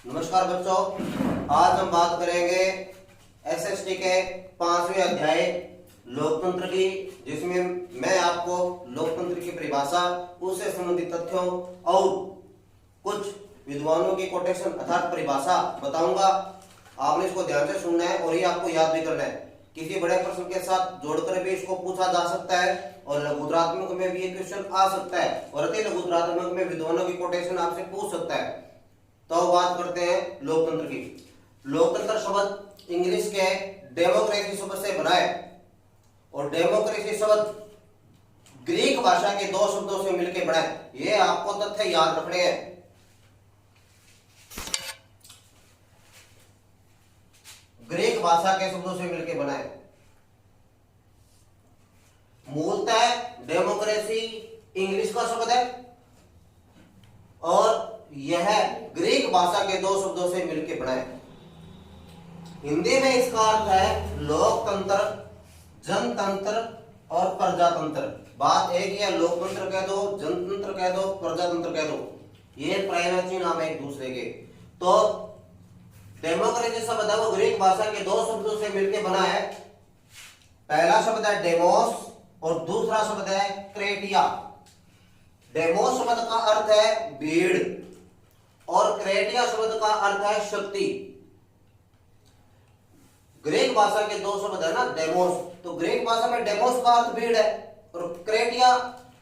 नमस्कार बच्चों, आज हम बात करेंगे एसएसटी के 5वें अध्याय लोकतंत्र की, जिसमें मैं आपको लोकतंत्र की परिभाषा, उससे संबंधित तथ्यों और कुछ विद्वानों की कोटेशन अर्थात परिभाषा बताऊंगा। आपने इसको ध्यान से सुनना है और ये आपको याद भी करना है। किसी बड़े प्रश्न के साथ जोड़कर भी इसको पूछा जा सकता है और लघुत्रात्मक में भी ये क्वेश्चन आ सकता है और अति लघुत्रात्मक में विद्वानों की कोटेशन आपसे पूछ सकता है। तो बात करते हैं लोकतंत्र की। लोकतंत्र शब्द इंग्लिश के डेमोक्रेसी शब्द से बना है और डेमोक्रेसी शब्द ग्रीक भाषा के दो शब्दों से मिलकर बना है। ये आपको तथ्य याद रखने हैं। ग्रीक भाषा के शब्दों से मिलकर बना है। मूलतः डेमोक्रेसी इंग्लिश का शब्द है और यह ग्रीक भाषा के दो शब्दों से मिलकर बना है। हिंदी में इसका अर्थ है लोकतंत्र, जनतंत्र और प्रजातंत्र। बात एक ही है, लोकतंत्र कह दो, जनतंत्र कह दो, प्रजातंत्र कह दो, ये प्रायवाची नाम है एक दूसरे के। तो डेमोक्रेसी शब्द है वो ग्रीक भाषा के दो शब्दों से मिलकर बना है। पहला शब्द है डेमोस और दूसरा शब्द है क्रेटिया। डेमोस शब्द का अर्थ है भीड़ और क्रेटिया शब्द का अर्थ है शक्ति। ग्रीक भाषा के दो शब्द है ना, डेमोस, तो ग्रीक भाषा में डेमोस का अर्थ भीड़ है और क्रेटिया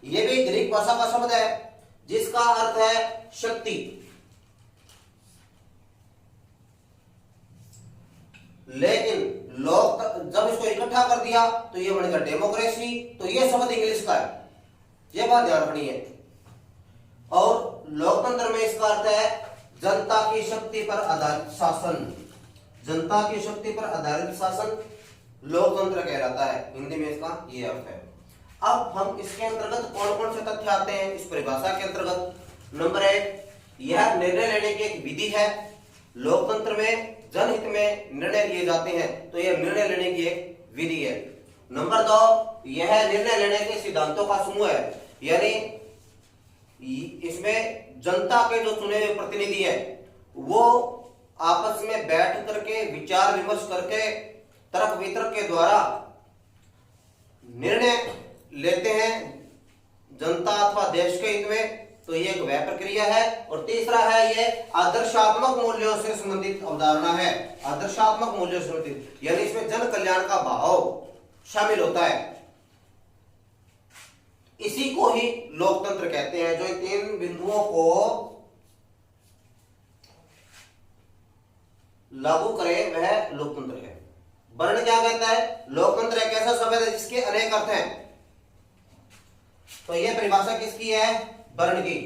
ये भी ग्रीक भाषा का शब्द है जिसका अर्थ है शक्ति। लेकिन लोग जब इसको इकट्ठा कर दिया तो ये बनेगा डेमोक्रेसी, तो ये शब्द इंग्लिश का है, ये बात ध्यान रखनी है। और लोकतंत्र में इसका अर्थ है जनता की शक्ति पर आधारित शासन। जनता की शक्ति पर आधारित शासन लोकतंत्र कहलाता है। हिंदी में इसका ये अर्थ है। अब हम इसके अंतर्गत कौन कौन से तथ्य आते हैं इस परिभाषा के अंतर्गत। नंबर 1, यह निर्णय लेने की एक विधि है। लोकतंत्र में जनहित में निर्णय लिए जाते हैं, तो यह निर्णय लेने की एक विधि है। नंबर 2, यह निर्णय लेने के सिद्धांतों का समूह है, यानी इसमें जनता के जो चुने हुए प्रतिनिधि है वो आपस में बैठ करके विचार विमर्श करके तर्क वितर्क के द्वारा निर्णय लेते हैं जनता अथवा देश के हित में, तो ये एक वह प्रक्रिया है। और तीसरा है ये आदर्शात्मक मूल्यों से संबंधित अवधारणा है। आदर्शात्मक मूल्यों से संबंधित यानी इसमें जन कल्याण का भाव शामिल होता है। इसी को ही लोकतंत्र कहते हैं। जो इन तीन बिंदुओं को लागू करे वह लोकतंत्र है। वर्ण क्या कहता है? लोकतंत्र एक ऐसा शब्द है जिसके अनेक अर्थ हैं। तो यह परिभाषा किसकी है? वर्ण की।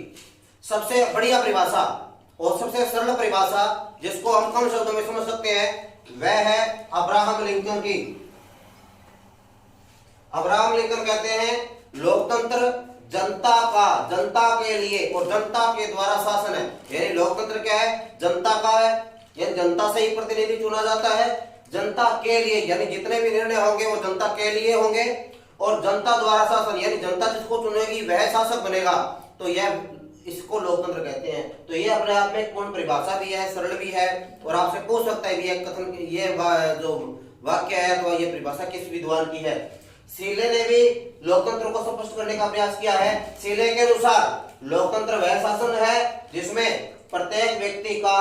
सबसे बढ़िया परिभाषा और सबसे सरल परिभाषा जिसको हम कम शब्दों में समझ सकते हैं वह है अब्राहम लिंकन की। अब्राहम लिंकन कहते हैं लोकतंत्र जनता के लिए और जनता के द्वारा शासन है। यानी लोकतंत्र क्या है? जनता का है, यानी जनता से ही प्रतिनिधि चुना जाता है। जनता के लिए यानी जितने भी निर्णय होंगे वो जनता के लिए होंगे और जनता द्वारा शासन यानी जनता जिसको चुनेगी वह शासक बनेगा। तो यह इसको लोकतंत्र कहते हैं। तो ये अपने आप में पूर्ण परिभाषा भी है, सरल भी है और आपसे पूछ सकता है ये कथन ये जो वाक्य है तो ये परिभाषा किस विद्वान की है। सीले ने भी लोकतंत्र को स्पष्ट करने का प्रयास किया है। सीले के अनुसार लोकतंत्र वह शासन है जिसमें प्रत्येक व्यक्ति का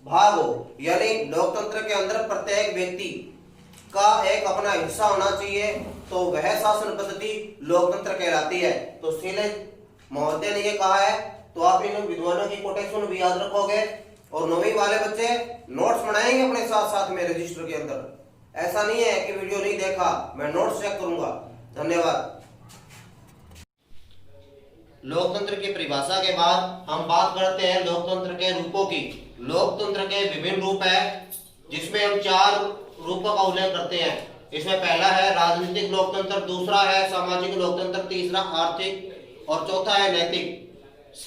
भाग हो, यानी लोकतंत्र के अंदर प्रत्येक व्यक्ति का एक अपना हिस्सा होना चाहिए, तो वह शासन पद्धति लोकतंत्र कहलाती है। तो सीले महोदय ने ये कहा है। तो आप इन विद्वानों की कोटेशन भी याद रखोगे और 9वीं वाले बच्चे नोट्स बनाएंगे अपने साथ साथ में रजिस्टर के अंदर। ऐसा नहीं है कि वीडियो नहीं देखा, मैं नोट्स चेक करूंगा। धन्यवाद। लोकतंत्र की परिभाषा के बाद हम बात करते हैं लोकतंत्र के रूपों की। लोकतंत्र के विभिन्न रूप है जिसमें हम 4 रूपों का उल्लेख करते हैं। इसमें पहला है राजनीतिक लोकतंत्र, दूसरा है सामाजिक लोकतंत्र, तीसरा आर्थिक और चौथा है नैतिक।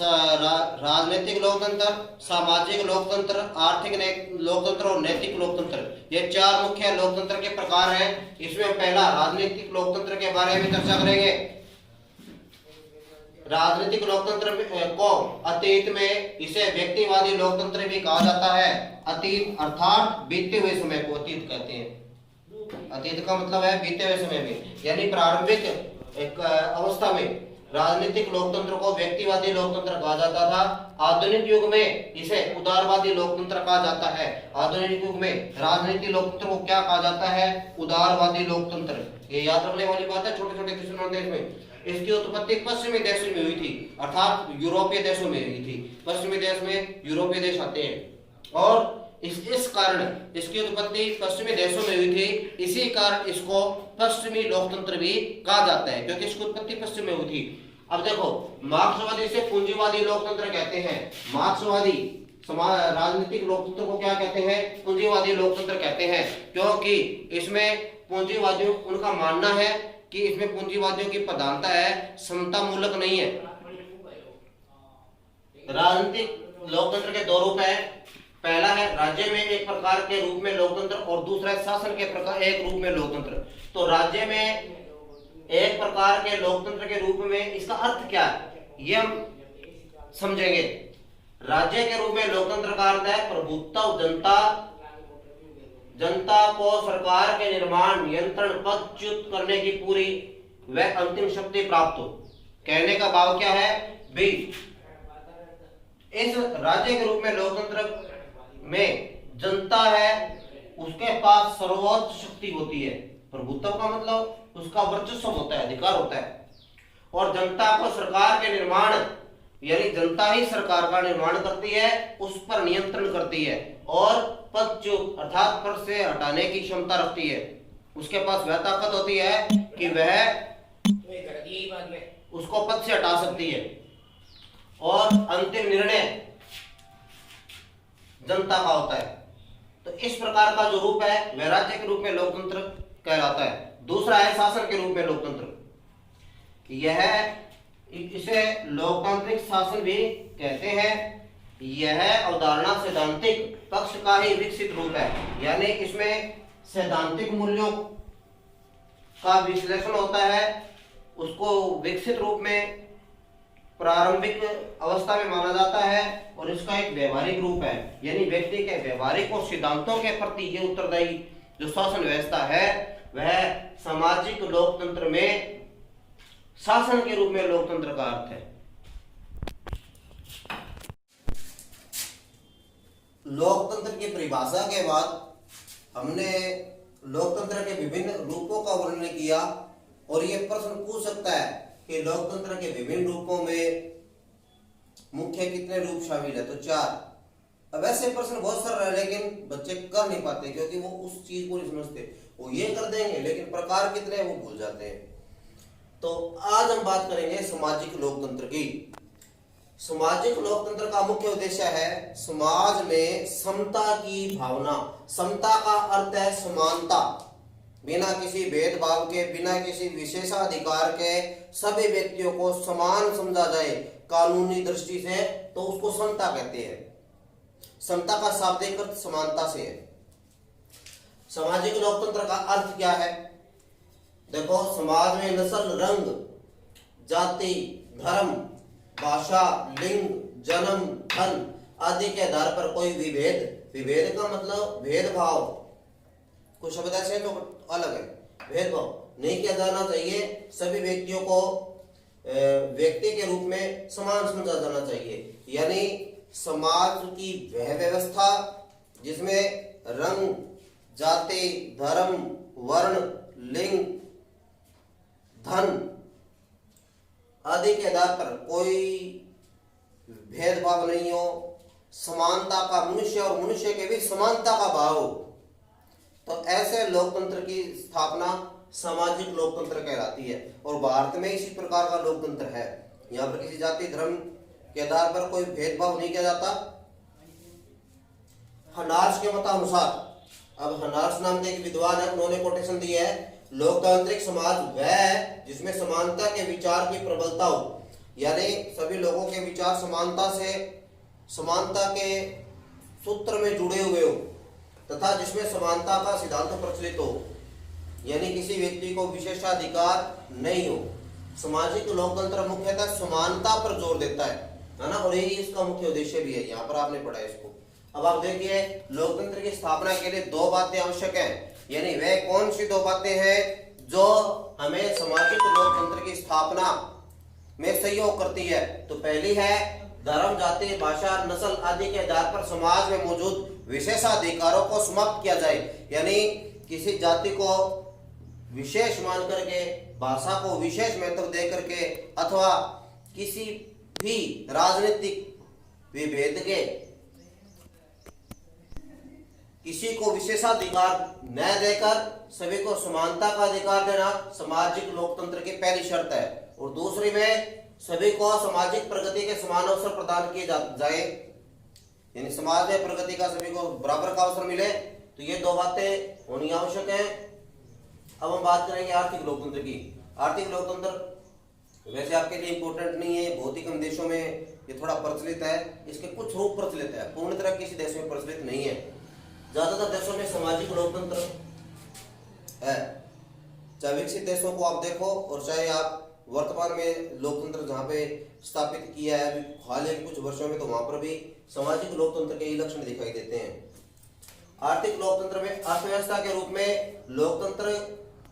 राजनीतिक लोकतंत्र, सामाजिक लोकतंत्र, आर्थिक लोकतंत्र और नैतिक लोकतंत्र, ये 4 मुख्य लोकतंत्र के प्रकार हैं। इसमें पहला राजनीतिक लोकतंत्र के बारे में चर्चा करेंगे। राजनीतिक लोकतंत्र को अतीत में इसे व्यक्तिवादी लोकतंत्र भी कहा जाता है। अतीत अर्थात बीते हुए समय को अतीत कहते हैं। अतीत का मतलब है बीते हुए समय में, यानी प्रारंभिक एक अवस्था में राजनीतिक लोकतंत्र को व्यक्तिवादी लोकतंत्र कहा जाता था। आधुनिक युग में इसे उदारवादी लोकतंत्र कहा जाता है। आधुनिक युग में राजनीतिक लोकतंत्र को क्या कहा जाता है? उदारवादी लोकतंत्र। ये याद रखने वाली बात है छोटे छोटे देशों में। इसकी उत्पत्ति पश्चिमी देशों में हुई थी, अर्थात यूरोपीय देशों में हुई थी। पश्चिमी देश में यूरोपीय देश आते हैं और इस कारण इसकी उत्पत्ति पश्चिमी देशों में हुई थी। इसी कारण इसको पश्चिमी लोकतंत्र भी कहा जाता है, क्योंकि इसकी उत्पत्ति पश्चिम में हुई थी। अब देखो, मार्क्सवादी से पूंजीवादी लोकतंत्र कहते हैं। मार्क्सवादी राजनीतिक लोकतंत्र को क्या कहते हैं? पूंजीवादी लोकतंत्र कहते हैं, क्योंकि इसमें पूंजीवादियों उनका मानना है कि इसमें पूंजीवादियों की प्रधानता है, समता मूलक नहीं है। राजनीतिक लोकतंत्र के दो रूप हैं। पहला है राज्य में एक प्रकार के रूप में लोकतंत्र और दूसरा है शासन के प्रकार एक रूप में लोकतंत्र। तो राज्य में एक प्रकार के लोकतंत्र के रूप में इसका अर्थ क्या है, ये हम समझेंगे। राज्य के रूप में लोकतंत्र का अर्थ है प्रभुत्व, जनता को सरकार के निर्माण, नियंत्रण, पदच्युत करने की पूरी व अंतिम शक्ति प्राप्त हो। कहने का भाव क्या है भी, इस राज्य के रूप में लोकतंत्र में जनता है, उसके पास सर्वोच्च शक्ति होती है। प्रभुत्व का मतलब उसका वर्चस्व होता है, अधिकार होता है। और जनता को सरकार के निर्माण, यानी जनता ही सरकार का निर्माण करती है, उस पर नियंत्रण करती है और पदच्युत अर्थात पद से हटाने की क्षमता रखती है। उसके पास वह ताकत होती है कि वह उसको पद से हटा सकती है और अंतिम निर्णय जनता का होता है। तो इस प्रकार का जो रूप है वह राज्य के रूप में लोकतंत्र कहलाता है। दूसरा है शासन के रूप में लोकतंत्र। इसे लोकतांत्रिक शासन भी कहते हैं। यह अवधारणा सैद्धांतिक पक्ष का ही विकसित रूप है, यानी इसमें सैद्धांतिक मूल्यों का विश्लेषण होता है। उसको विकसित रूप में प्रारंभिक अवस्था में माना जाता है और इसका एक व्यवहारिक रूप है, यानी व्यक्ति के व्यवहारिक और सिद्धांतों के प्रति ये उत्तरदायी जो शासन व्यवस्था है वह सामाजिक लोकतंत्र में शासन के रूप में लोकतंत्र का अर्थ है। लोकतंत्र की परिभाषा के बाद हमने लोकतंत्र के विभिन्न रूपों का वर्णन किया और ये प्रश्न पूछ सकता है कि लोकतंत्र के विभिन्न रूपों में मुख्य कितने रूप शामिल है? तो 4। अब ऐसे प्रश्न बहुत सारे हैं लेकिन बच्चे कर नहीं पाते क्योंकि वो उस चीज को नहीं समझते। वो ये कर देंगे लेकिन प्रकार कितने हैं वो भूल जाते हैं। तो आज हम बात करेंगे सामाजिक लोकतंत्र की। सामाजिक लोकतंत्र का मुख्य उद्देश्य है समाज में समता की भावना। समता का अर्थ है समानता, बिना किसी भेदभाव के, बिना किसी विशेषाधिकार के सभी व्यक्तियों को समान समझा जाए कानूनी दृष्टि से, तो उसको समता कहते हैं। समता का शाब्दिक अर्थ समानता से है। सामाजिक लोकतंत्र का अर्थ क्या है? देखो, समाज में नस्ल, रंग, जाति, धर्म, भाषा, लिंग, जन्म, धन आदि के आधार पर कोई विभेद का मतलब भेदभाव, कुछ शब्द ऐसे तो अलग है, भेदभाव नहीं किया जाना चाहिए। सभी व्यक्तियों को व्यक्ति के रूप में समान समझा जाना चाहिए। यानी समाज की वह व्यवस्था जिसमें रंग, जाति, धर्म, वर्ण, लिंग, धन आदि के आधार पर कोई भेदभाव नहीं हो, समानता का, मनुष्य और मनुष्य के बीच समानता का भाव हो, तो ऐसे लोकतंत्र की स्थापना सामाजिक लोकतंत्र कहलाती है। और भारत में इसी प्रकार का लोकतंत्र है। यहाँ पर किसी जाति, धर्म के आधार पर कोई भेदभाव नहीं किया जाता। हनार्स के मतानुसार, अब हनार्स नाम के एक विद्वान है, उन्होंने कोटेशन दी है, लोकतांत्रिक समाज वह है जिसमें समानता के विचार की प्रबलता हो, यानी सभी लोगों के विचार समानता के सूत्र में जुड़े हुए हो तथा जिसमें समानता का सिद्धांत प्रचलित हो, यानी किसी व्यक्ति को विशेषाधिकार नहीं हो। सामाजिक लोकतंत्र मुख्यतः समानता पर जोर देता है ना, और यही इसका मुख्य उद्देश्य भी है। यहाँ पर आपने पढ़ा है इसको। अब आप देखिए, लोकतंत्र की स्थापना के लिए दो बातें आवश्यक हैं, यानी वे कौन सी दो बातें हैं जो हमें सामाजिक लोकतंत्र की स्थापना में सहयोग करती है। तो पहली है, धर्म, जाति, भाषा, नस्ल आदि के आधार पर समाज में मौजूद विशेषाधिकारों को समाप्त किया जाए, यानी किसी जाति को विशेष मान करके, भाषा को विशेष महत्व दे करके, अथवा किसी भी राजनीतिक विभेद के किसी को विशेषाधिकार न देकर सभी को समानता का अधिकार देना सामाजिक लोकतंत्र की पहली शर्त है। और दूसरी में सभी को सामाजिक प्रगति के समान अवसर प्रदान किए जाए, यानी समाज में प्रगति का सभी को बराबर का अवसर मिले। तो ये दो बातें होनी आवश्यक है। अब हम बात करेंगे आर्थिक लोकतंत्र की। आर्थिक लोकतंत्र वैसे आपके लिए इंपॉर्टेंट नहीं है, बहुत ही कम देशों में ये थोड़ा प्रचलित है, इसके कुछ रूप प्रचलित है, पूर्ण तरह किसी देश में प्रचलित नहीं है। ज्यादातर देशों में सामाजिक लोकतंत्र है। चाहे विकसित देशों को आप देखो और चाहे आप वर्तमान में लोकतंत्र जहाँ पे स्थापित किया है अभी हाल ही कुछ वर्षों में, तो वहां पर भी सामाजिक लोकतंत्र के लक्षण दिखाई देते हैं। आर्थिक लोकतंत्र में अर्थव्यवस्था के रूप में लोकतंत्र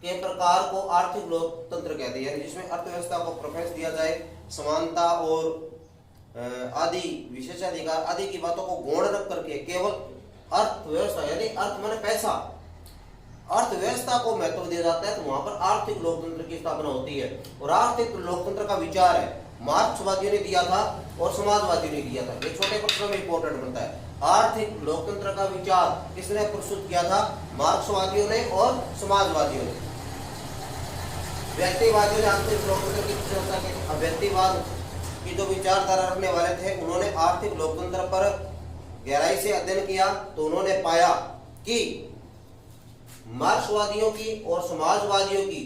के प्रकार को आर्थिक लोकतंत्र कहते हैं, यानी जिसमें अर्थव्यवस्था को प्रेफरेंस दिया जाए, समानता और आदि विशेषाधिकार आदि की बातों को गौण रख करके केवल अर्थव्यवस्था, यानी अर्थ माने पैसा, अर्थव्यवस्था को महत्व दिया जाता है, तो वहां पर आर्थिक लोकतंत्र की स्थापना होती है। और आर्थिक लोकतंत्र का विचार है मार्क्सवादियों ने दिया था और समाजवादियों ने दिया था। ये छोटे प्रश्नों में इंपॉर्टेंट बनता है। आर्थिक लोकतंत्र का विचार किसने प्रस्तुत किया था? मार्क्सवादियों ने और समाजवादियों ने। व्यक्तिवादियों ने आर्थिक लोकतंत्र की चर्चा की। व्यक्तिवाद की जो विचारधारा रखने वाले थे, उन्होंने आर्थिक लोकतंत्र पर गहराई से अध्ययन किया, तो उन्होंने पाया कि मार्क्सवादियों की और समाजवादियों की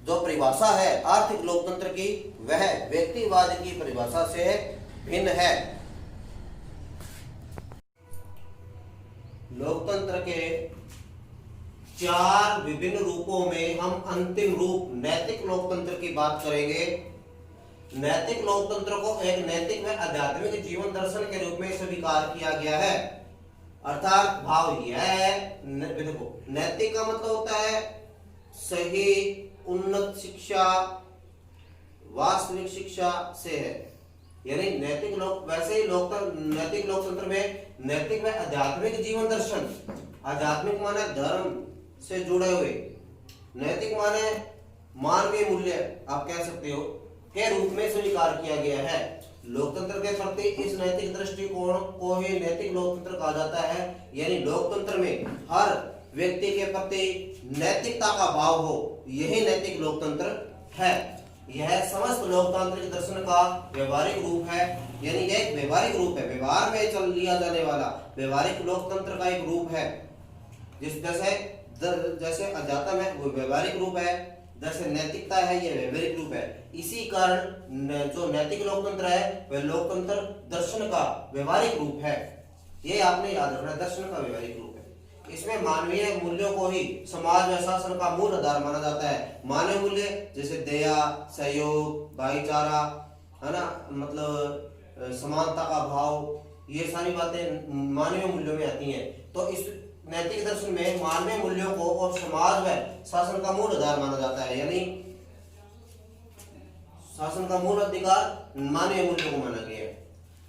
जो परिभाषा है आर्थिक लोकतंत्र की, वह व्यक्तिवाद की परिभाषा से भिन्न है। लोकतंत्र के चार विभिन्न रूपों में हम अंतिम रूप नैतिक लोकतंत्र की बात करेंगे। नैतिक लोकतंत्र को एक नैतिक व आध्यात्मिक जीवन दर्शन के रूप में स्वीकार किया गया है। अर्थात भाव यह है, देखो नैतिक का मतलब होता है सही, उन्नत शिक्षा, वास्तविक शिक्षा से है, यानी नैतिक लोक। वैसे ही नैतिक लोकतंत्र में नैतिक व आध्यात्मिक जीवन दर्शन, आध्यात्मिक माने धर्म से जुड़े हुए, नैतिक माने मानवीय मूल्य आप कह सकते हो, के रूप में स्वीकार किया गया है। लोकतंत्र के प्रति इस नैतिक दृष्टिकोण को ही नैतिक लोकतंत्र कहा जाता है, यानी लोकतंत्र में हर व्यक्ति के प्रति नैतिकता का भाव हो, यही नैतिक लोकतंत्र है। यह समस्त लोकतांत्रिक दर्शन का व्यवहारिक रूप है, यानी यह एक व्यवहारिक रूप है, व्यवहार में चल लिया जाने वाला व्यवहारिक लोकतंत्र का एक रूप है। जैसे अध्यात्म है वो व्यवहारिक रूप है, जैसे नैतिकता है ये व्यवहारिक रूप है। इसी कारण जो नैतिक लोकतंत्र है वह लोकतंत्र दर्शन का व्यवहारिक रूप है। ये आपने याद रखना, दर्शन का व्यवहारिक रूप है। इसमें मानवीय मूल्यों को ही समाज व शासन का मूल आधार माना जाता है। मानवीय मूल्य जैसे दया, सहयोग, भाईचारा, है ना, मतलब समानता का भाव, ये सारी बातें मानवीय मूल्यों में आती हैं। तो इस नैतिक दर्शन में मानवीय मूल्यों को और समाज व शासन का मूल आधार माना जाता है, यानी शासन का मूल अधिकार मानवीय मूल्यों को माना गया है।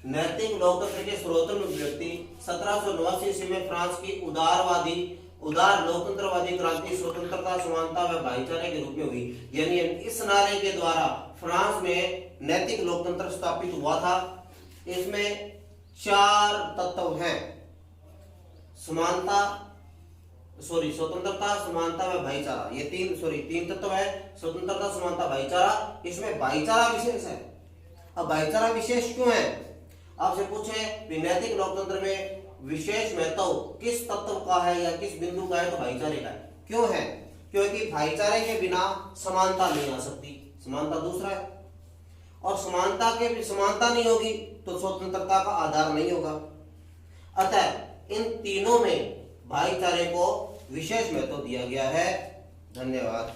नैतिक लोकतंत्र के सर्वोत्तम व्यक्ति 1789 ईस्वी में फ्रांस की उदार लोकतंत्रवादी क्रांति स्वतंत्रता, समानता व भाईचारे के रूप में हुई, यानी इस नारे के द्वारा फ्रांस में नैतिक लोकतंत्र स्थापित हुआ था। इसमें चार तत्व हैं, स्वतंत्रता, समानता व भाईचारा। ये तीन तत्व है, स्वतंत्रता, समानता, भाईचारा। इसमें भाईचारा विशेष है। अब भाईचारा विशेष क्यों है? आपसे पूछे नैतिक लोकतंत्र में विशेष महत्व किस तत्व का है या किस बिंदु का है, तो भाईचारे का है। क्यों है? क्योंकि भाईचारे के बिना समानता नहीं आ सकती, समानता दूसरा है, और समानता नहीं होगी तो स्वतंत्रता का आधार नहीं होगा। अतः इन तीनों में भाईचारे को विशेष महत्व दिया गया है। धन्यवाद।